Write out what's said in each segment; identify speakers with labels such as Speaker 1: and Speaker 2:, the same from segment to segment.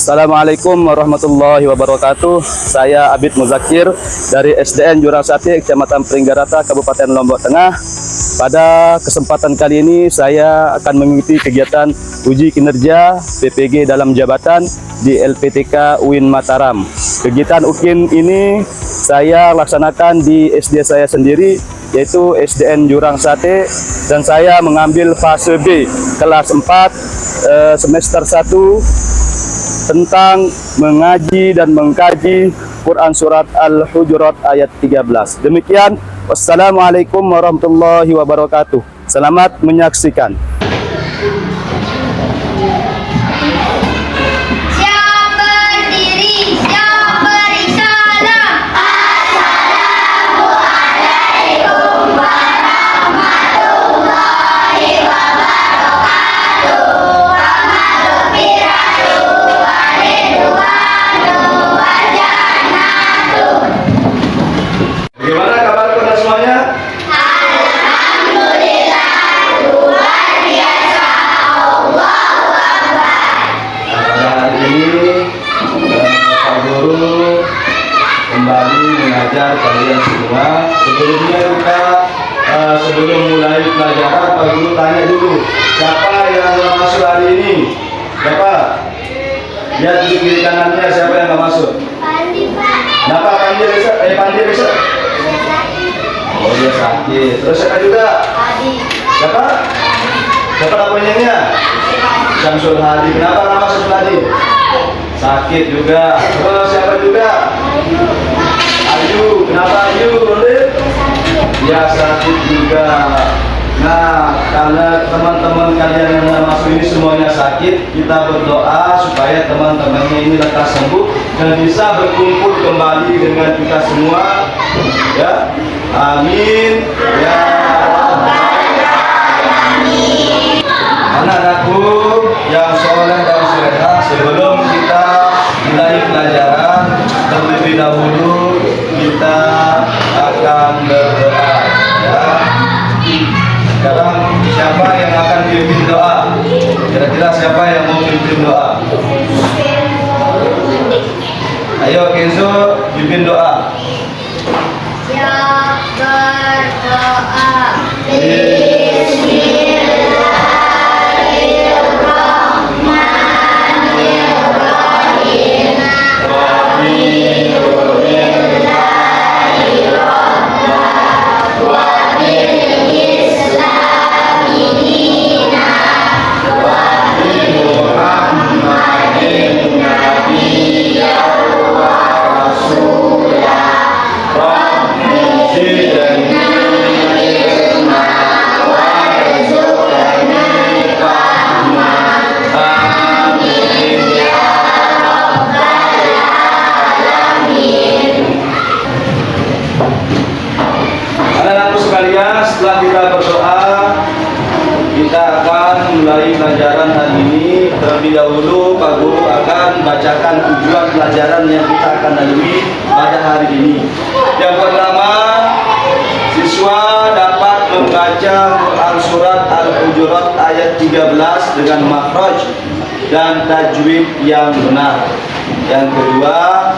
Speaker 1: Assalamualaikum warahmatullahi wabarakatuh. Saya Abid Muzakir dari SDN Jurang Sate, Kecamatan Pringgarata, Kabupaten Lombok Tengah. Pada kesempatan kali ini saya akan mengikuti kegiatan uji kinerja PPG dalam jabatan di LPTK UIN Mataram. Kegiatan UKIN ini saya laksanakan di SD saya sendiri, yaitu SDN Jurang Sate, dan saya mengambil fase B kelas 4 semester 1 tentang mengaji dan mengkaji Quran Surat Al-Hujurat ayat 13. Demikian, wassalamualaikum warahmatullahi wabarakatuh. Selamat menyaksikan.
Speaker 2: Gimana kabar pada semuanya?
Speaker 3: Alhamdulillah, luar biasa. Allahu Akbar.
Speaker 2: Pada hari ini Pak Guru kembali mengajar kalian semua. Sebelumnya sebelum mulai pelajaran, Pak Guru tanya dulu, siapa yang nggak masuk hari ini? Siapa? Lihat di kiri kanannya, siapa yang nggak masuk?
Speaker 3: Pandi, Pak.
Speaker 2: Kenapa Pandi besok? Oh, dia sakit. Terus siapa juga?
Speaker 3: Adi.
Speaker 2: Siapa? Siapa namanya? Syamsul Hadi. Kenapa nama Syamsul Hadi? Sakit juga. Terus siapa juga? Ayu. Kenapa Ayu? Ya sakit juga. Nah, karena teman-teman kalian yang masuk ini semuanya sakit, kita berdoa supaya teman-temannya ini lekas sembuh dan bisa berkumpul kembali dengan kita semua. Ya, amin. Ya, anak-anakku yang soleh dan solehah, sebelum kita mulai pelajaran, terlebih dahulu kita akan berdoa. Ya. Sekarang siapa yang akan pimpin doa? Kira-kira siapa yang mau pimpin doa? Ayo Kenzo, pimpin doa.
Speaker 3: Siap berdoa.
Speaker 2: Anak-anakku sekalian, setelah kita berdoa, kita akan mulai pelajaran hari ini. Terlebih dahulu Pak Guru akan bacakan tujuan pelajaran yang kita akan lalui pada hari ini. Yang pertama, siswa dapat membaca Quran Surat Al-Hujurat ayat 13 dengan makhraj dan tajwid yang benar. Yang kedua,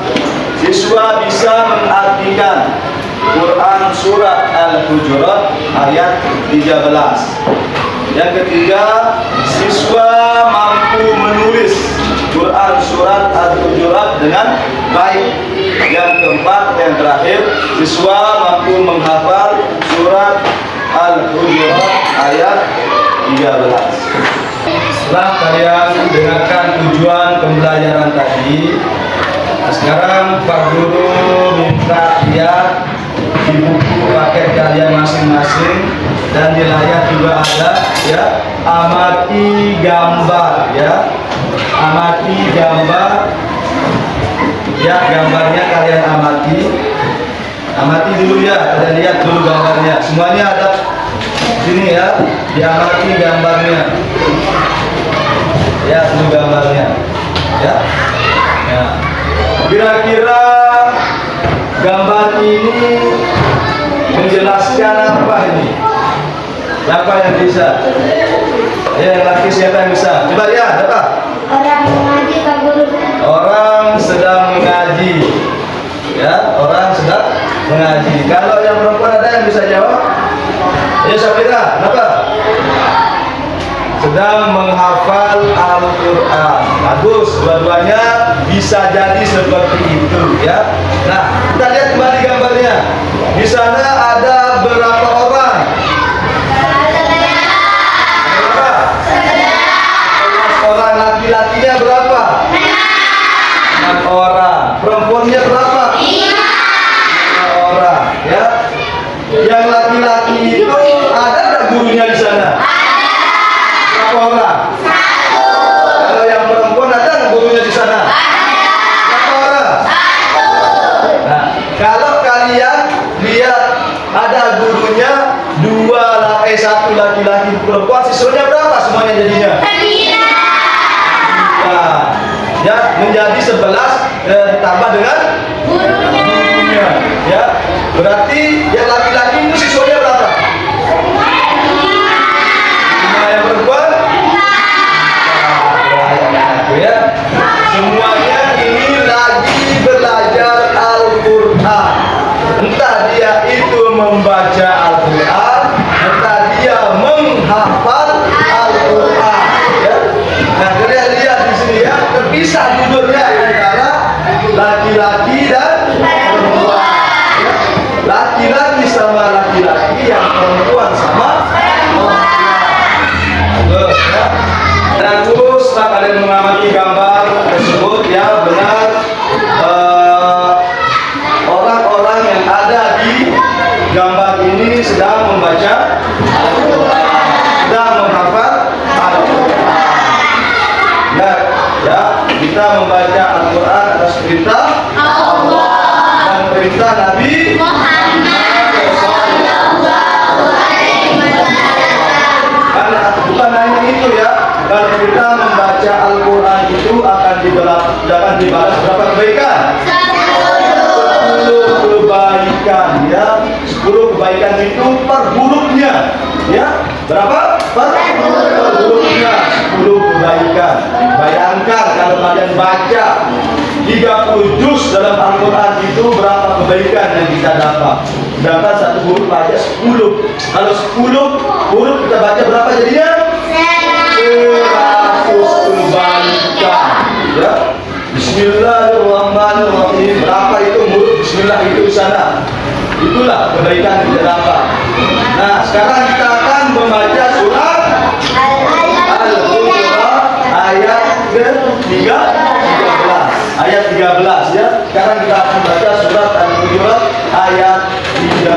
Speaker 2: siswa bisa mengartikan Quran Surat Al-Hujurat ayat 13. Yang ketiga, siswa mampu menulis Quran Surat Al-Hujurat dengan baik. Yang keempat, yang terakhir, siswa mampu menghafal Surat Al-Hujurat ayat 13. Setelah kalian dengarkan tujuan pembelajaran tadi, sekarang Pak Guru minta lihat di buku paket kalian masing-masing, dan di layar juga ada, ya, amati gambar, ya, amati gambar, ya, gambarnya kalian amati dulu ya, kalian lihat dulu gambarnya, semuanya ada sini ya, diamati gambarnya, ya, dulu gambarnya, ya, ya. Kira-kira gambar ini menjelaskan apa ini? Siapa yang bisa? Ya, yang laki siapa yang bisa? Coba ya, apa?
Speaker 3: Orang mengaji Pak Guru.
Speaker 2: Syafira, kenapa? Sedang menghafal Al-Quran. Bagus, dua-duanya bisa jadi seperti itu ya. Nah, kita lihat kembali gambarnya. Di sana ada berapa orang? Berapa? 11 orang. Laki-lakinya berapa? 6 orang. Perempuannya berapa? 5 orang ya. Yang laki-laki itu ada nggak gurunya di sana? Berapa orang? 1. Kalau yang perempuan ada nggak gurunya di sana? Berapa orang? 1. Nah, kalau kalian lihat ada gurunya 1 laki-laki perempuan, siswanya berapa semuanya jadinya? 9. Nah, ya menjadi 11 ditambah dengan gurunya ya. Berarti yang laki-laki itu siswanya berapa? 5. Yang perempuan? 4. Ya. Semuanya ini lagi belajar Al-Quran. Entah dia itu membaca Al-Quran, entah dia menghafal Al-Quran ya. Nah, kalian lihat di sini ya, terpisah tidurnya antara laki-laki dan perempuan ya. Laki-laki sama laki-laki, yang perempuan sama perempuan. Bagus ya. Dan aku setelah kalian mengamati gambar tersebut ya, benar orang-orang yang ada di gambar ini sedang membaca Al-Quran, sedang menghafal Al-Quran. Ya, kita membaca Al-Quran atas perintah Allah dan perintah Nabi Muhammad sallallahu alaihi wasallam. Karena bukan hanya itu ya, kalau kita membaca Al-Quran itu akan dibalas berapa kebaikan? 10 kebaikan ya. 10 kebaikan itu per hurufnya ya. Berapa? Per hurufnya 10 kebaikan. Bayangkan kalau kalian baca 30 juz dalam Al-Quran itu berapa kebaikan yang kita dapat. Sedangkan satu huruf aja 10. Kalau 10 huruf kita baca berapa jadinya? 100 kebaikan ya. Bismillahirrahmanirrahim. Berapa itu huruf Bismillah itu di sana? Itulah kebaikan yang kita dapat. Nah, sekarang kita akan membaca surat Al-Hujurat ayat ke-13. Ayat 13 ya. Sekarang kita akan baca surat Al-Hujurat ayat 13.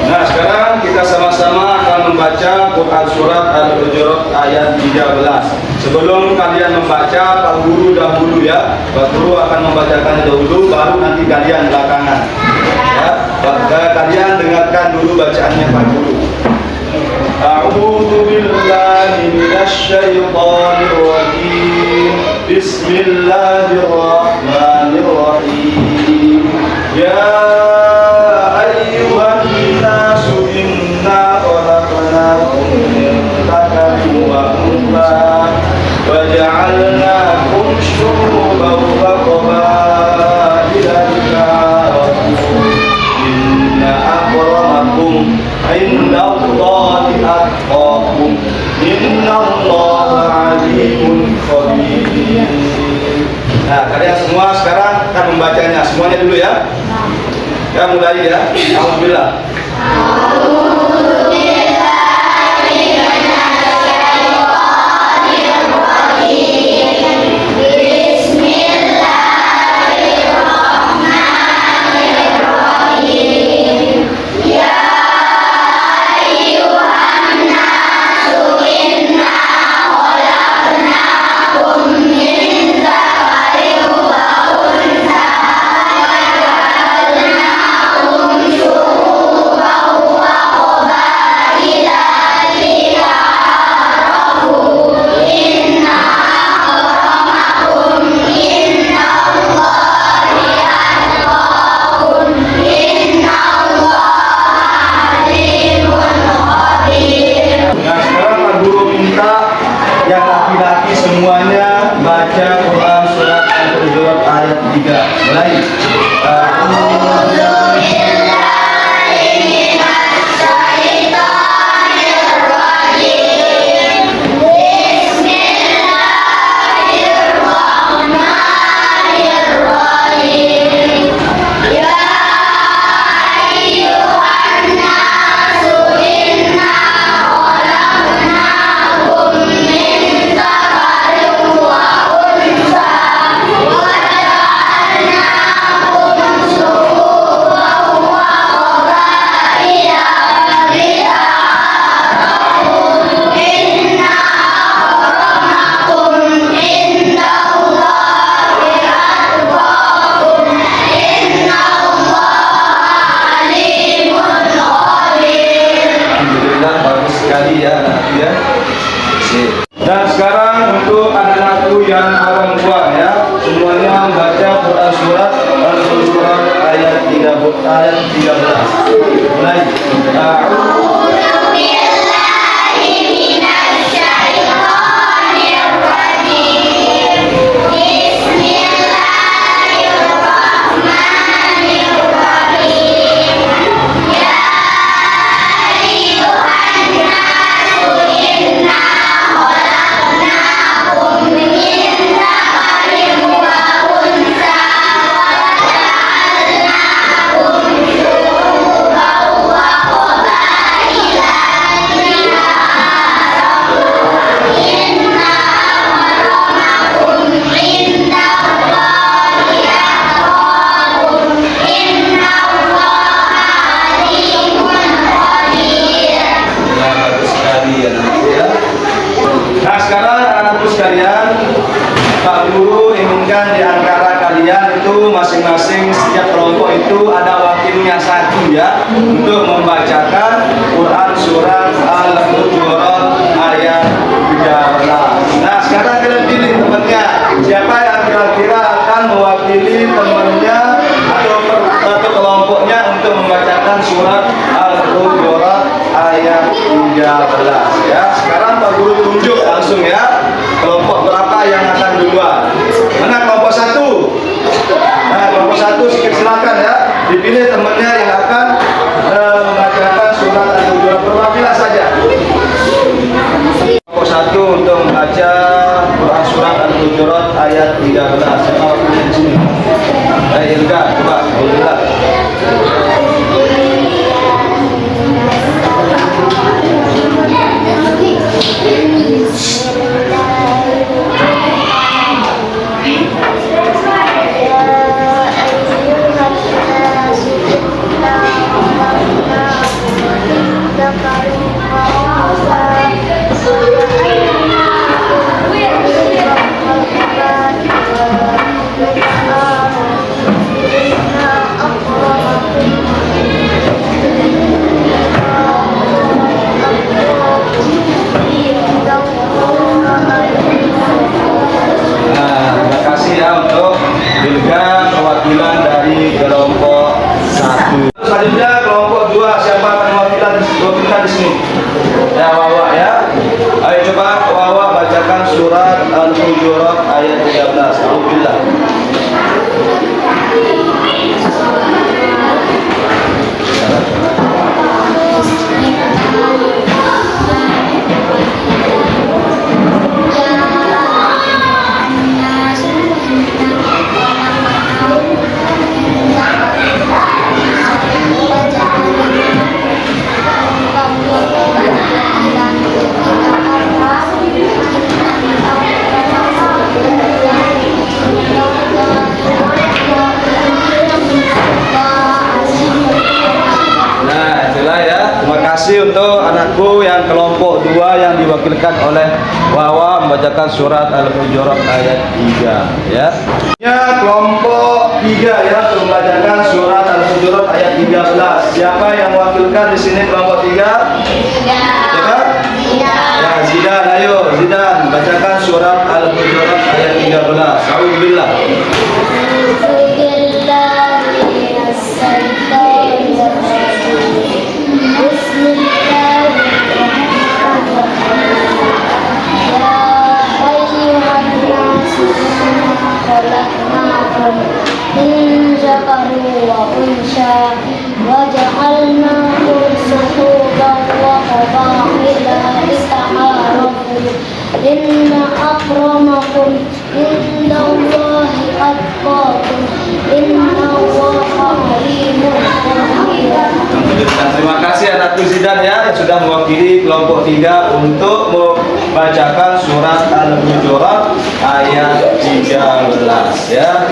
Speaker 2: Nah, sekarang kita sama-sama akan membaca Quran surat Al-Hujurat ayat 13. Sebelum kalian membaca, Pak Guru dahulu ya. Pak Guru akan membacakan dahulu, baru nanti kalian belakangan. Ya, kalian dengarkan dulu bacaannya Pak Guru. A'udzu billahi minasyaitonir rajim. Bismillahirrahmanirrahim. Ya ayyuhan nasu inna khalaqnakum min dzakarin wa untha wa ja'alnakum syu'uban wa qabaila lita'arafu. Inna akramakum indallahi atqakum. Innallaha alimun khabir. Nah, kalian semua sekarang akan membacanya semuanya dulu ya. Ya, mulai ya. Alhamdulillah. Semuanya baca Quran surat Al-Hujurat ayat 3. Mulai. ayat 13. Mulai. Nah sekarang anak-anakku sekalian, Pak Guru inginkan di antara kalian itu masing-masing setiap kelompok itu ada wakilnya satu ya untuk membacakan Quran surat Al-Hujurat ayat 13. Nah sekarang kalian pilih temannya, siapa yang kira-kira akan mewakili temannya atau kelompoknya untuk membacakan surat Al-Hujurat ayat 13 ya. Sekarang Pak Guru tunjuk langsung ya kelompok berapa yang akan duluan. Mana kelompok satu? Nah kelompok satu silakan ya, dipilih temannya yang akan membacakan surat Al-Hujurat, perwakilan saja. Kelompok satu untuk membaca Quran surat Al-Hujurat ayat 13. Siapa wakilnya di sini? Ilga, coba Ilga. Selanjutnya kelompok 2, siapa akan mewakilkan di sini? Ya Wawa ya. Ayo coba Wawa bacakan surat Al-Hujurat ayat 13. Alhamdulillah. Untuk anakku yang kelompok 2 yang diwakilkan oleh Wawa membacakan surat Al-Hujurat ayat 3 ya. Ya kelompok 3 ya untuk membacakan surat Al-Hujurat ayat 13. Siapa yang mewakilkan di sini kelompok 3? Siapa? Ya Zidan, ayo Zidan bacakan surat Al-Hujurat ayat 13. Alhamdulillah.
Speaker 3: Inna akramakum indallahi atqakum innallaha alimun khabir.
Speaker 2: Terima kasih anakku Zidan ya yang sudah mewakili kelompok 3 untuk membacakan surat Al-Hujurat ayat 13 ya.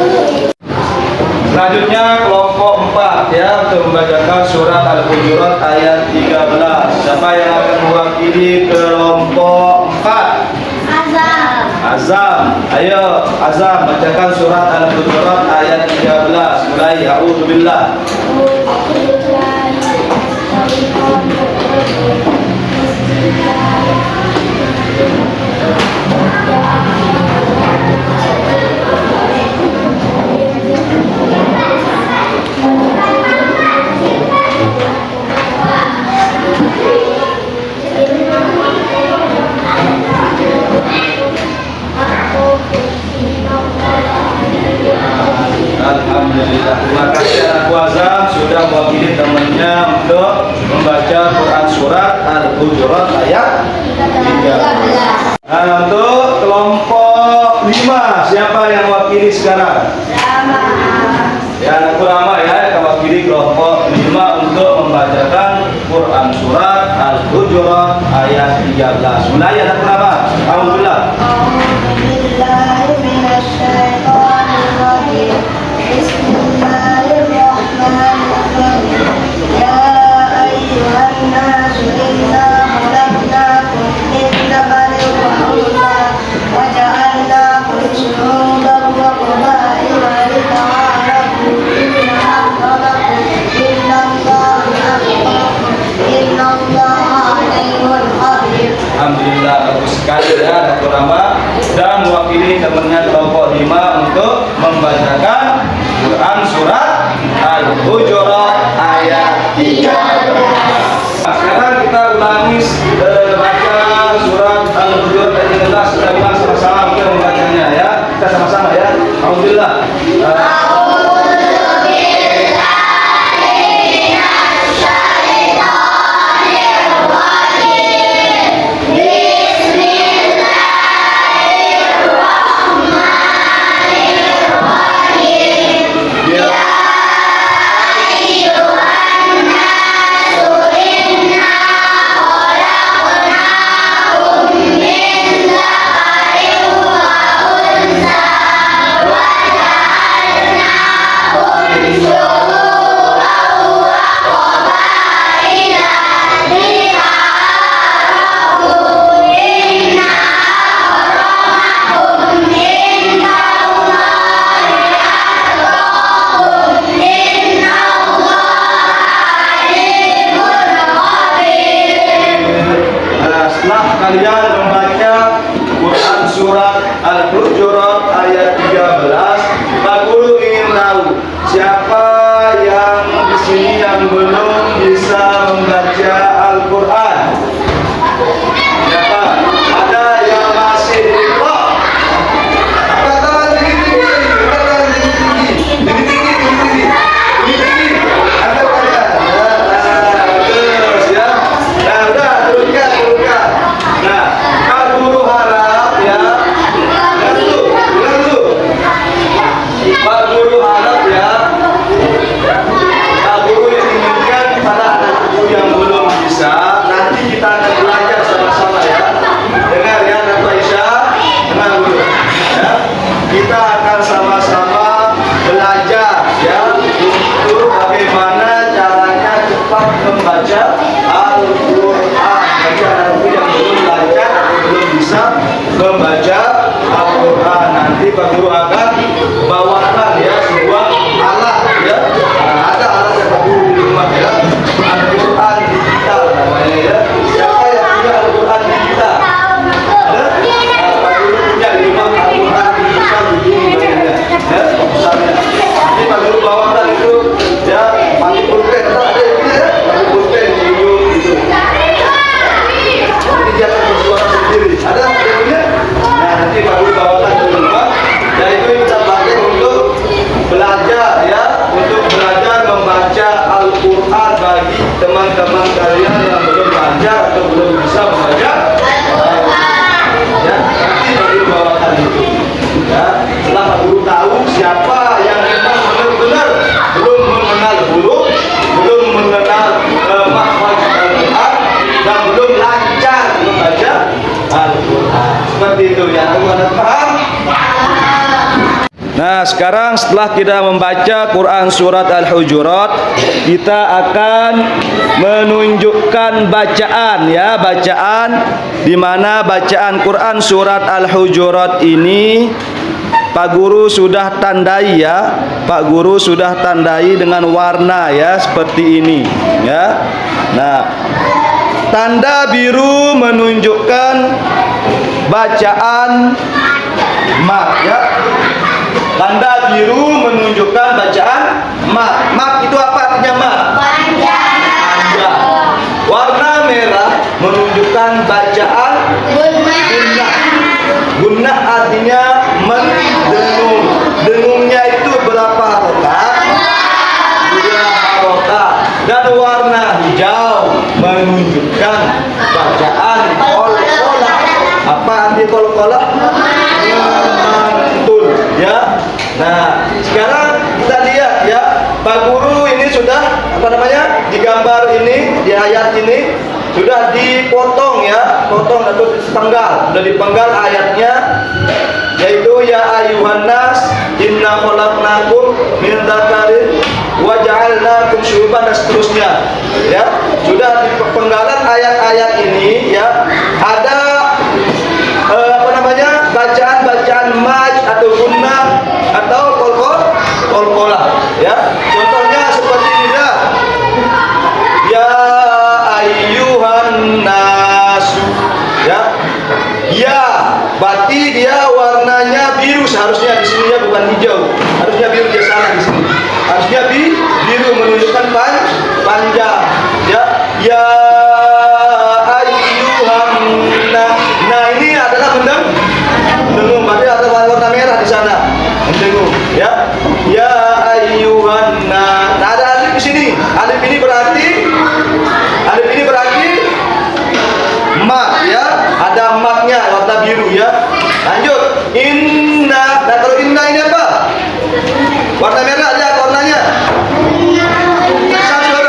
Speaker 2: Selanjutnya kelompok 4 ya untuk membacakan surat Al-Hujurat ayat 13. Siapa yang akan mewakili kelompok 4? Azam. Ayo Azam bacakan surat Al-Hujurat ayat 13. Mulai. A'udzubillah. Alhamdulillah. Terima kasih anak Azam sudah mewakili temannya untuk membaca Quran surat Al-Hujurat ayat 3. Nah, untuk kelompok 5 siapa yang mewakili sekarang? Ya, anak Rama ya yang mewakili kelompok 5 untuk membacakan Quran surat Al-Hujurat ayat 13. Mulai anak Rama. Alhamdulillah. Alhamdulillah, bagus sekali ya anak Rama dan mewakili temannya kelompok 5 untuk membacakan Quran surat Al-Hujurat ayat 13. Nah, sekarang kita ulangi baca surat Al-Hujurat ayat 13. Kita ulang sama-sama kita membacanya ya. Kita sama-sama ya. Alhamdulillah. Kalian membaca Quran surat Al-Hujurat ayat 13. Pak Guru ingin tahu siapa yang di sini yang belum bisa membaca Al-Quran? Siapa? Ada yang masih lupa? Angkat tangan tinggi-tinggi, angkat tangan tinggi-tinggi, tinggi-tinggi, angkat tangan. Terus ya. Nah, udah turunkan. Nah, Pak Guru harap ya, Pak Guru harap ya, Pak Guru inginkan pada anak guru yang belum bisa, nanti kita akan belajar sama-sama ya. Dengar ya, anak Aisyah, dengar dulu ya. Kita akan sama-sama belajar ya untuk bagaimana caranya cepat membaca Al-Quran. Bagi anak guru yang belum belajar atau belum bisa membaca Al-Quran, nanti Pak Guru akan bawakan ya sebuah alat ya. Nah, ada alat yang Pak Guru di rumah ya, Al-Quran digital namanya ya. Siapa yang punya Al-Quran digital? Ada? Nah, Pak Guru punya di rumah Al-Quran digital begini namanya ya, misalnya. Nanti Pak Guru bawakan itu ya, pakai pulpen, ada yang punya ya, pakai pulpen dulu gitu. Nanti dia akan bersuara sendiri. Ada yang punya? Nah, nanti Pak Guru bawakan ke rumah. Dan itu kita pakai untuk belajar ya, untuk belajar membaca Al-Quran bagi teman-teman kalian yang belum belajar atau belum bisa membaca ya, nanti Pak Guru bawakan itu ya. Setelah Pak Guru tahu siapa yang memang benar-benar belum mengenal huruf, belum mengenal makhraj Al-Quran, dan belum lancar membaca Al-Quran. Seperti itu ya, teman-teman paham? Nah, sekarang setelah kita membaca Quran surat Al-Hujurat, kita akan menunjukkan bacaan ya, bacaan di mana bacaan Quran surat Al-Hujurat ini Pak Guru sudah tandai ya. Pak Guru sudah tandai dengan warna ya, seperti ini ya. Nah, tanda biru menunjukkan bacaan mat ya. Tanda biru menunjukkan bacaan mat. Mat itu apa artinya mat? Panjang. Warna merah menunjukkan bacaan gunnah. Gunnah artinya mendengung. Dengungnya itu berapa huruf? Nah, sekarang kita lihat ya, Pak Guru ini sudah digambar ini di ayat ini sudah dipotong ya, potong atau sepenggal, sudah dipenggal ayatnya, yaitu ya ayuhan nas inna khalaqnakum min dzakarin wa ja'alnakum syu'uban, dan seterusnya ya. Sudah di penggalan ayat-ayat ini ya, ada bacaan-bacaan maj atau gunnah atau kolkolah ya. Contohnya seperti ini ya ayyuhan nasu ya, berarti dia warnanya biru, seharusnya di sini ya, bukan hijau, harusnya biru, dia salah di sini, harusnya biru menunjukkan panjang ya. Ya ayyuhan nah ini adalah mendengung, berarti ada warna merah di sana, mendengung ya. Ya ayyuhan nah ada alif di sini, alif ini berarti mat ya, ada matnya warna biru ya. Lanjut inna, nah kalau inna ini apa? Warna merah, lihat warnanya.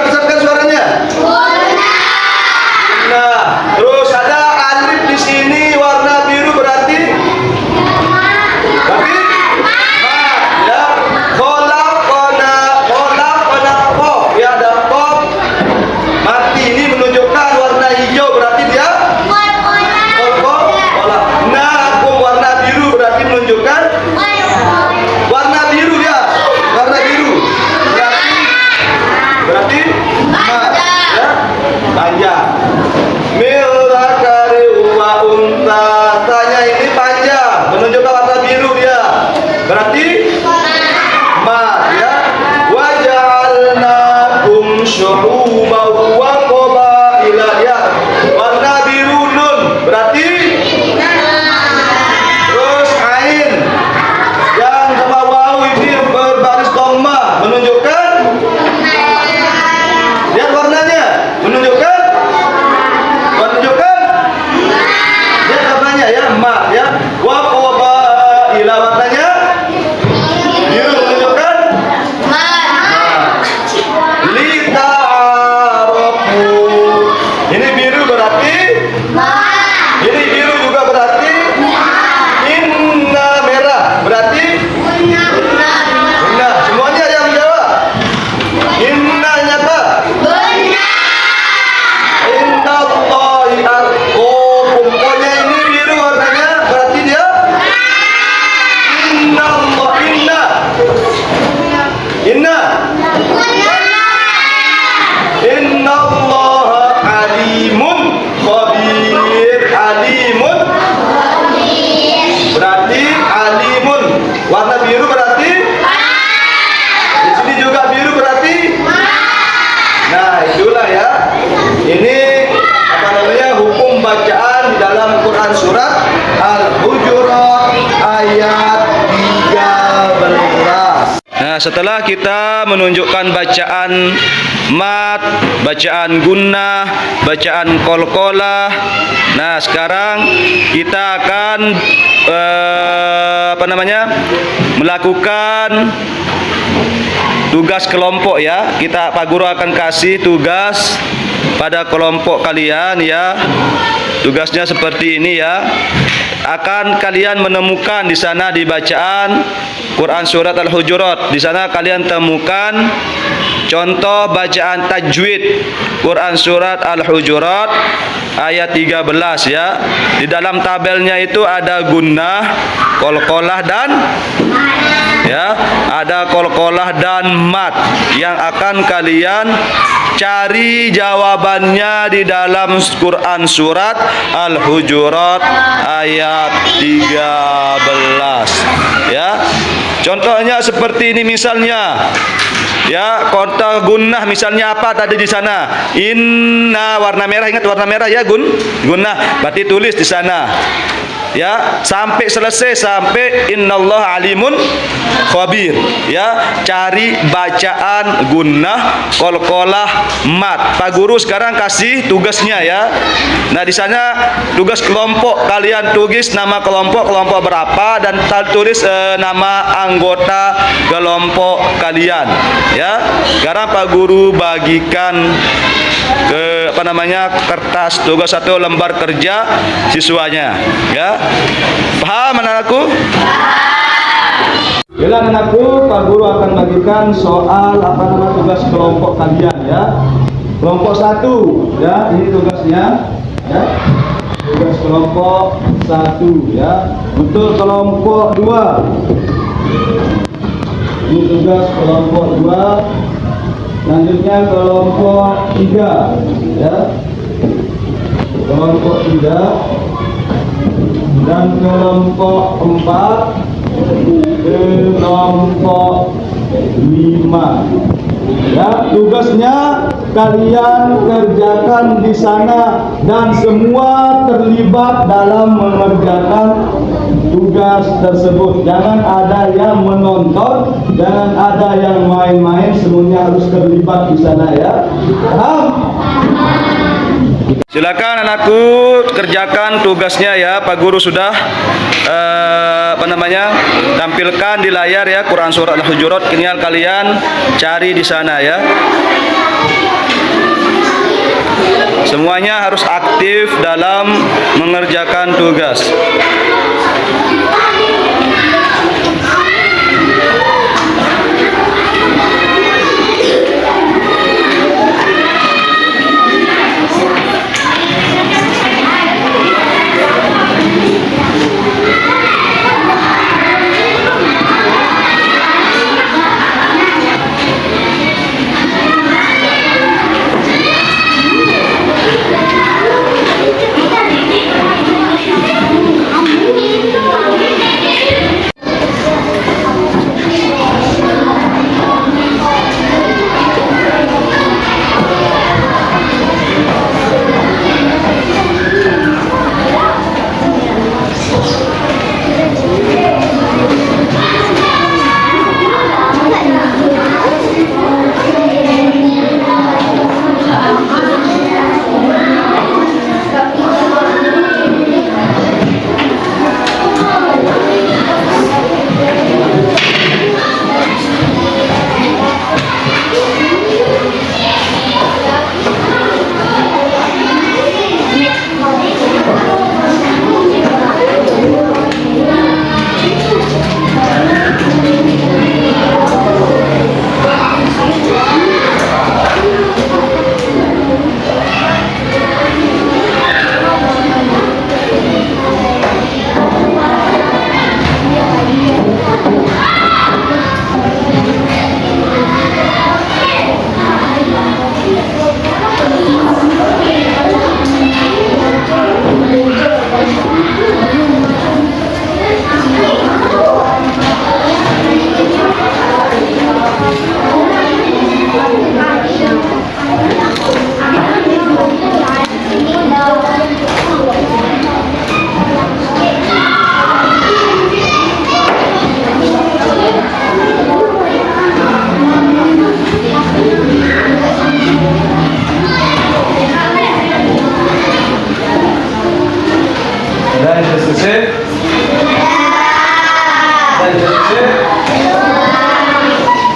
Speaker 2: Besarkan suaranya. Nah, terus ada alif di sini warna biru, berarti ya. Kholaqona qaf ya, ada qaf mati, ini menunjukkan warna hijau, berarti dia nah warna biru, berarti menunjukkan warna biru ya, warna biru berarti ya, panjang. Mil dzakari wa unta, tanya ini panjang, menunjukkan warna biru dia, berarti ya. Wa ja'alnakum syu'uban wa qabaila ya, warna biru nun, berarti terus ain yang sama waw ini berbaris dhamma, menunjukkan lihat warnanya, menunjukkan lihat warnanya ya, ma ya. Wa qabaila, warnanya biru, menunjukkan lita'arafu, ini biru berarti ini biru juga berarti inna, merah berarti inna. Semuanya yang jawab inna nyata inna Allahi arqakum, pokoknya ini biru warnanya, berarti dia inna Allah, inna Allah alimun khabir, alimun berarti alimun, warna biru berarti di sini juga biru berarti nah itulah ya. Ini hukum bacaan di dalam Quran surat Al-Hujurat ayat 13. Nah, setelah kita menunjukkan bacaan mat, bacaan gunnah, bacaan qalqalah, nah sekarang kita akan melakukan tugas kelompok ya. Pak Guru akan kasih tugas pada kelompok kalian ya. Tugasnya seperti ini ya. Akan kalian menemukan di sana di bacaan Quran surat Al-Hujurat. Di sana kalian temukan contoh bacaan tajwid Quran surat Al-Hujurat ayat 13 ya. Di dalam tabelnya itu ada gunnah, qalqalah dan ya, ada qalqalah dan mat yang akan kalian cari jawabannya di dalam Quran surat Al-Hujurat ayat 13 ya. Contohnya seperti ini misalnya ya, kota gunnah misalnya apa tadi di sana? Inna, warna merah, ingat warna merah ya, gunnah. Berarti tulis di sana ya, sampai selesai, sampai innallaha alimun khabir, ya. Cari bacaan gunnah, qalqalah, mat. Pak Guru sekarang kasih tugasnya, ya. Nah, di sana tugas kelompok, kalian tulis nama kelompok berapa dan tulis nama anggota kelompok kalian, ya. Sekarang Pak Guru bagikan ke kertas tugas satu lembar kerja siswanya, ya. Paham anak-anakku? Bila anakku, Pak Guru akan bagikan soal tugas kelompok kalian, ya. Kelompok 1, ya, ini tugasnya, ya. Tugas kelompok 1, ya. Untuk kelompok 2, ini tugas kelompok 2. Selanjutnya kelompok 3, ya. Kelompok 3 dan kelompok 4, kelompok 5. Ya, tugasnya kalian kerjakan di sana dan semua terlibat dalam mengerjakan tugas tersebut. Jangan ada yang menonton, jangan ada yang main-main, semuanya harus terlibat di sana, ya. Paham? Silakan anakku kerjakan tugasnya, ya. Pak Guru sudah tampilkan di layar, ya, Quran surat Al-Hujurat. Tinggal kalian cari di sana, ya. Semuanya harus aktif dalam mengerjakan tugas.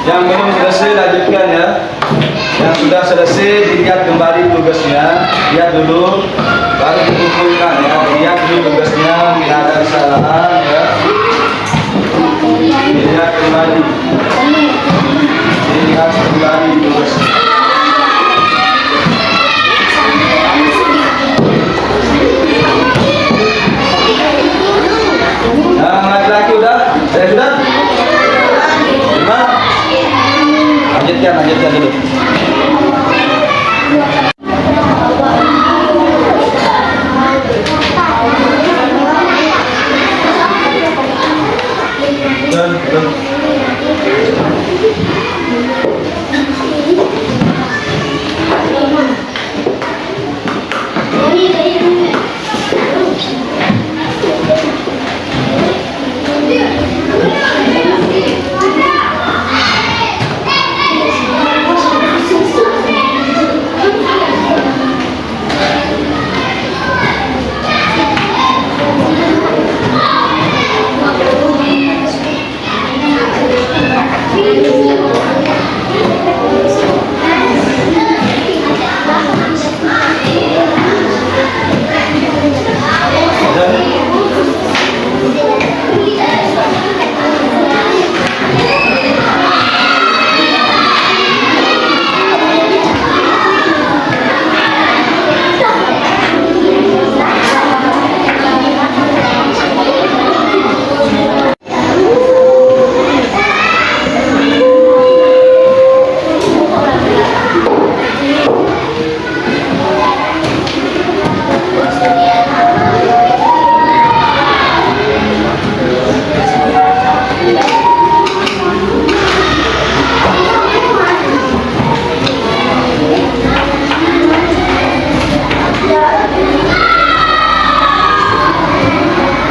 Speaker 2: Yang belum selesai lanjutkan, ya. Yang sudah selesai dilihat kembali tugasnya, lihat dulu, baru dikumpulkan, ya. Lihat dulu tugasnya, tidak ada kesalahan, ya. Dilihat kembali, dilihat kembali tugasnya. Nah, laki-laki udah, saya sudah. Lanjutkan dulu.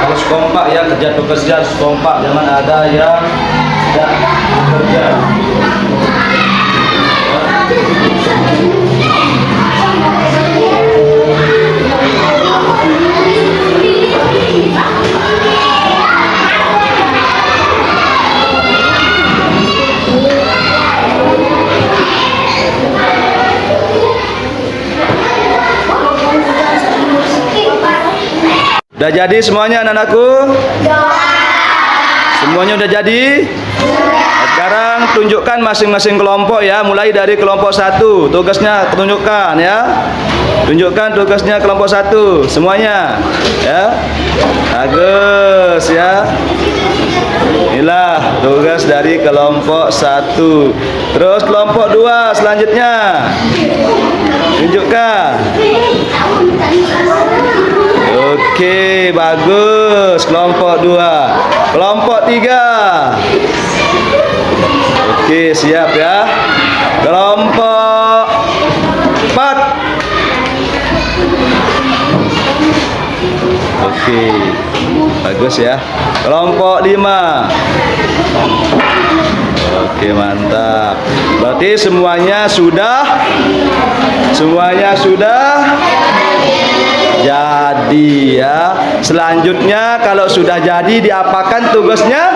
Speaker 2: Harus kompak ya, kerja tugasnya harus kompak, jangan ada yang tidak bekerja. Udah jadi semuanya anak-anakku? Semuanya udah jadi? Sekarang tunjukkan masing-masing kelompok ya, mulai dari kelompok 1. Tugasnya tunjukkan ya. Tunjukkan tugasnya kelompok 1 semuanya ya. Bagus ya. Inilah tugas dari kelompok 1. Terus kelompok 2 selanjutnya. Tunjukkan. Oke, bagus. Kelompok 2. Kelompok 3. Oke, siap ya. Kelompok 4. Oke, bagus ya. Kelompok 5. Oke, mantap. Berarti semuanya sudah jadi ya. Selanjutnya kalau sudah jadi diapakan tugasnya?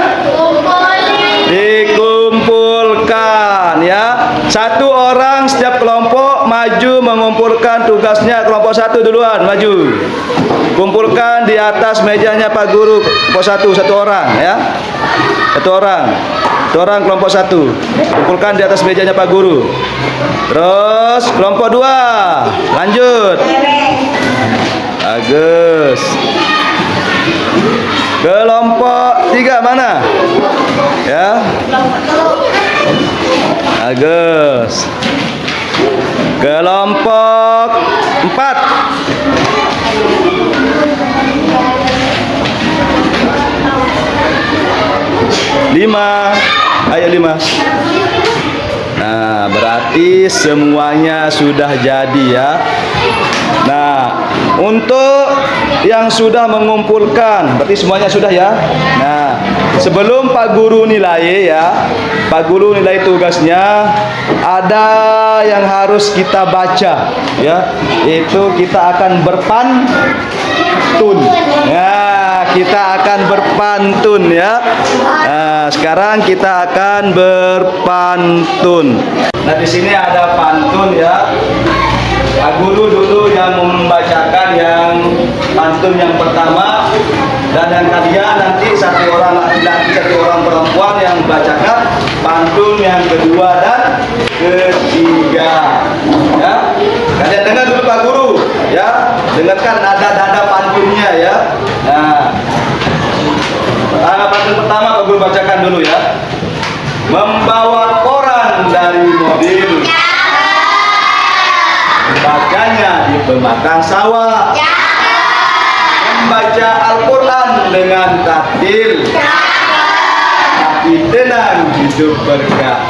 Speaker 2: Dikumpulkan ya. 1 orang setiap kelompok maju mengumpulkan tugasnya. Kelompok 1 duluan maju. Kumpulkan di atas mejanya Pak Guru. Kelompok 1 orang ya. 1 orang. 1 orang kelompok 1. Kumpulkan di atas mejanya Pak Guru. Terus kelompok 2. Lanjut. Bagus. Kelompok 3 mana? Ya. Bagus. Kelompok 4. Lima. Ayo 5. Nah, berarti semuanya sudah jadi ya. Nah, untuk yang sudah mengumpulkan, berarti semuanya sudah ya. Nah, sebelum Pak Guru nilai ya, Pak Guru nilai tugasnya, ada yang harus kita baca ya. Itu kita akan berpantun. Ya, kita akan berpantun ya. Nah, sekarang kita akan berpantun. Nah, di sini ada pantun ya. Pak Guru dulu yang membacakan yang pantun yang pertama, dan yang kalian nanti 1 orang laki-laki 1 orang perempuan yang membacakan pantun yang kedua dan ketiga ya. Kalian dengar dulu Pak Guru ya, dengarkan nada-nada pantunnya ya. Nah, pantun pertama Pak Guru bacakan dulu ya. Membawa koran dari mobil, bacanya di pematang sawah, membaca Al-Quran dengan tartil, tapi tenang hidup berkah.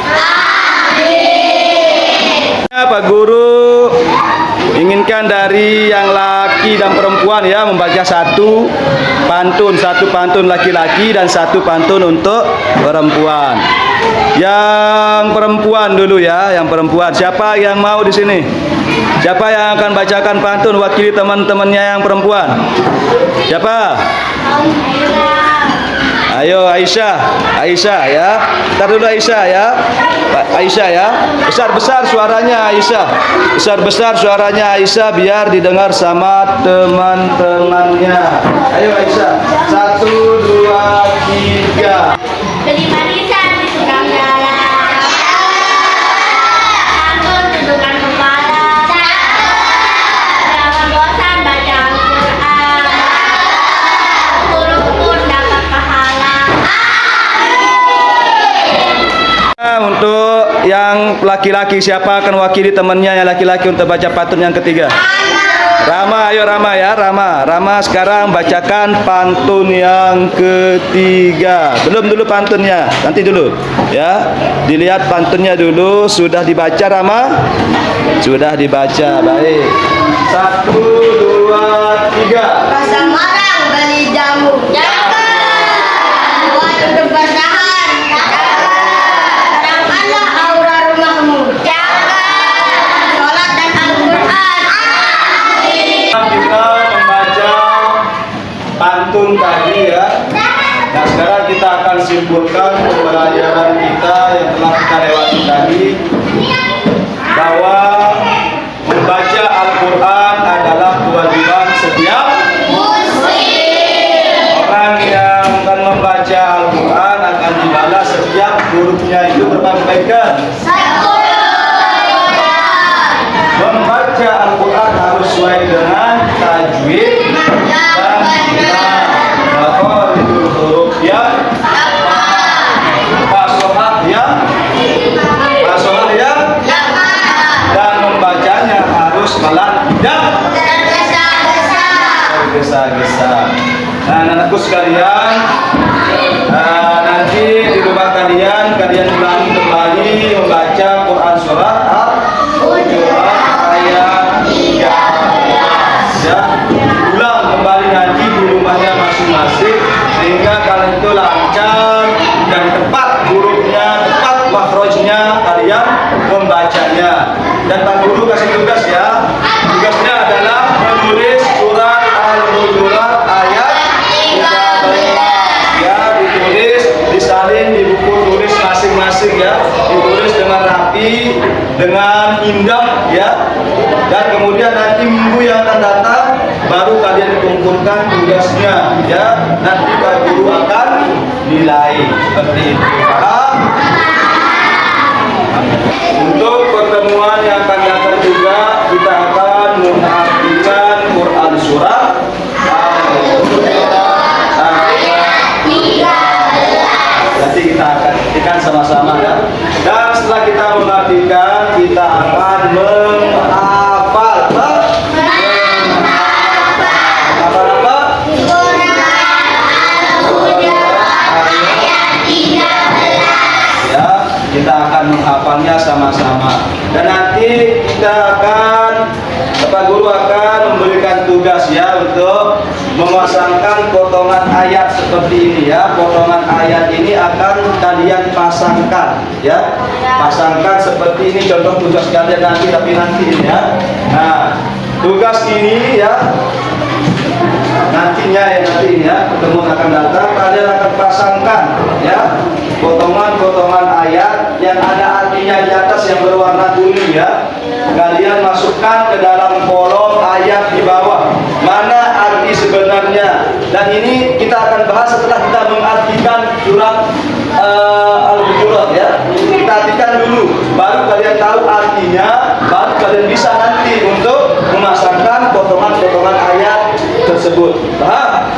Speaker 2: Pak Guru inginkan dari yang laki dan perempuan ya membaca 1 pantun laki-laki dan 1 pantun untuk perempuan. Yang perempuan dulu ya, yang perempuan. Siapa yang mau di sini? Siapa yang akan bacakan pantun wakili teman-temannya yang perempuan? Siapa? Ayo Aisyah, Aisyah ya. Ntar dulu Aisyah ya. Aisyah ya. Besar-besar suaranya Aisyah. Besar-besar suaranya Aisyah biar didengar sama teman-temannya. Ayo Aisyah. 1, 2, 3.
Speaker 3: Beli manisan di tukang jalan. Santun tunjukkan kepala. Jangan bosan baca Al-Quran. Huruf pun dapat pahala.
Speaker 2: Untuk yang laki-laki siapa akan wakili temannya yang laki-laki untuk baca pantun yang ketiga? Rama, ayo Rama ya, Rama. Rama sekarang bacakan pantun yang ketiga. Belum dulu pantunnya, nanti dulu ya. Dilihat pantunnya dulu, sudah dibaca Rama? Sudah dibaca, baik. 1, 2, 3.
Speaker 3: Pasar Marang beli jamu. Jangan. Buat untuk bertahan. Jangan. Terangkanlah aura rumahmu. Jangan. Sholat dan Al-Quran.
Speaker 2: Kita membaca pantun tadi ya. Nah sekarang kita akan simpulkan pembelajaran kita yang telah kita lewati tadi, bahwa membaca Al-Quran adalah kewajiban setiap orang yang akan membaca Al-Quran akan dibalas setiap hurufnya itu tersampaikan. Membaca Al-Quran harus sesuai dengan tajwid dan makharijul huruf yang fasohah yang dan membacanya harus pelan dan tergesa-gesa. Nah, anakku sekalian, nanti di rumah kalian ulangi kembali membaca Quran surat Al-Hujurat ayat 13 ya. Ulang kembali nanti di rumahnya masing-masing sehingga kalian itu lancar dan tepat hurufnya, tepat makhrajnya kalian membacanya. Dan Pak Guru kasih tugas ya. Tugasnya adalah menulis surat Al-Hujurat ayat 13 ya, ditulis, disalin di buku tulis masing-masing ya, ditulis dengan rapi, dengan indah ya. Dan kemudian nanti minggu yang akan datang baru kalian kumpulkan tugasnya ya. Nanti Pak Guru akan nilai seperti itu. Paham? Untuk pertemuan yang akan datang juga kita akan mengartikan Quran surat nanti kita akan artikan sama-sama ya. Dan setelah kita mengartikan, kita akan menghafal. Ya, kita akan menghafalnya sama-sama. Dan nanti kita akan, Bapak Guru akan memberikan tugas ya untuk memasangkan potongan ayat seperti ini ya. Potongan ayat ini akan kalian pasangkan ya. Pasangkan seperti ini, contoh tugas kalian nanti, tapi nanti ini ya. Nah, tugas ini ya, nantinya ya, nanti ini ya, pertemuan akan datang, kalian akan pasangkan ya potongan-potongan ayat yang ada artinya di atas yang berwarna kuning ya. Kalian masukkan ke dalam kolom ayat di bawah mana arti sebenarnya. Dan ini kita akan bahas setelah kita mengartikan surat Al-Hujurat ya. Kita artikan dulu, baru kalian tahu artinya, baru kalian bisa nanti untuk memasangkan potongan-potongan ayat tersebut. Paham?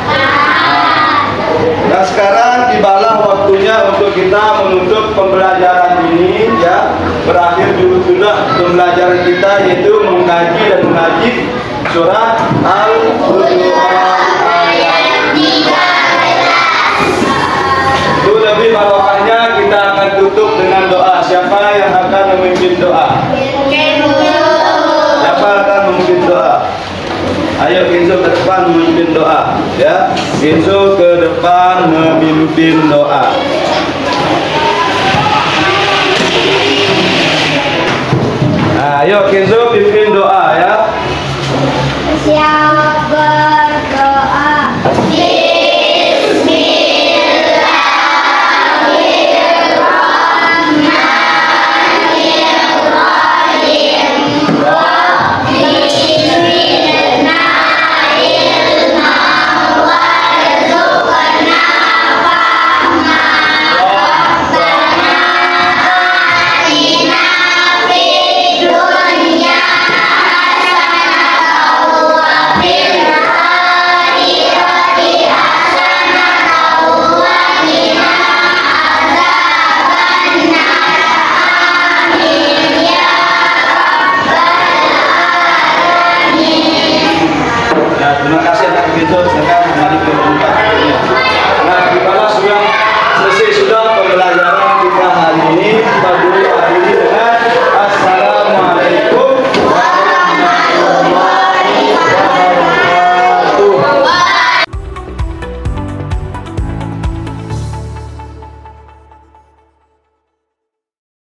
Speaker 2: Dan sekarang tibalah waktunya untuk kita menutup pembelajaran ini ya. Berakhir dulu sudah pembelajaran kita, yaitu mengkaji dan mengaji surat Al-Hujurat ayat 13. Itu lebih barokahnya kita akan tutup dengan doa. Siapa yang akan memimpin doa? Siapa akan memimpin doa? Ayo Kenzo ke depan memimpin doa ya. Kenzo ke depan memimpin doa. Nah, ayo Kenzo